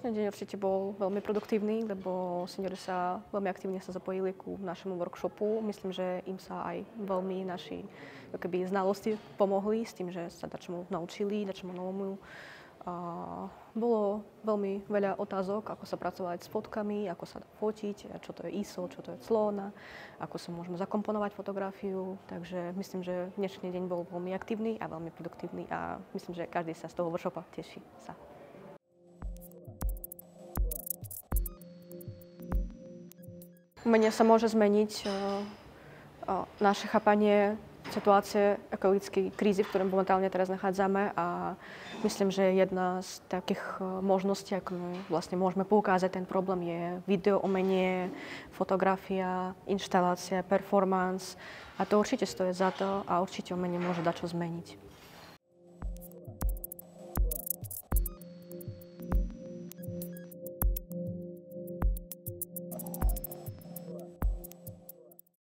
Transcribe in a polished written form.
Dnešný deň určite bol veľmi produktívny, lebo seniori sa veľmi aktívne zapojili ku našemu workshopu. Myslím, že im sa aj veľmi naši znalosti pomohli s tým, že sa dačomu naučili, dačomu novomu. Bolo veľmi veľa otázok, ako sa pracovať s fotkami, ako sa fotiť, čo to je ISO, čo to je clona, ako sa môžeme zakomponovať fotografiu. Takže myslím, že dnešný deň bol veľmi aktívny a veľmi produktívny a myslím, že každý sa z toho workshopa teší sa. Umenie sa môže zmeniť naše chápanie situácie ekologickej krízy, v ktorej momentálne teraz nachádzame a myslím, že jedna z takých možností, ako my vlastne môžeme poukázať ten problém, je video umenie, fotografia, inštalácia, performance a to určite stojí za to a určite umenie môže dačo zmeniť.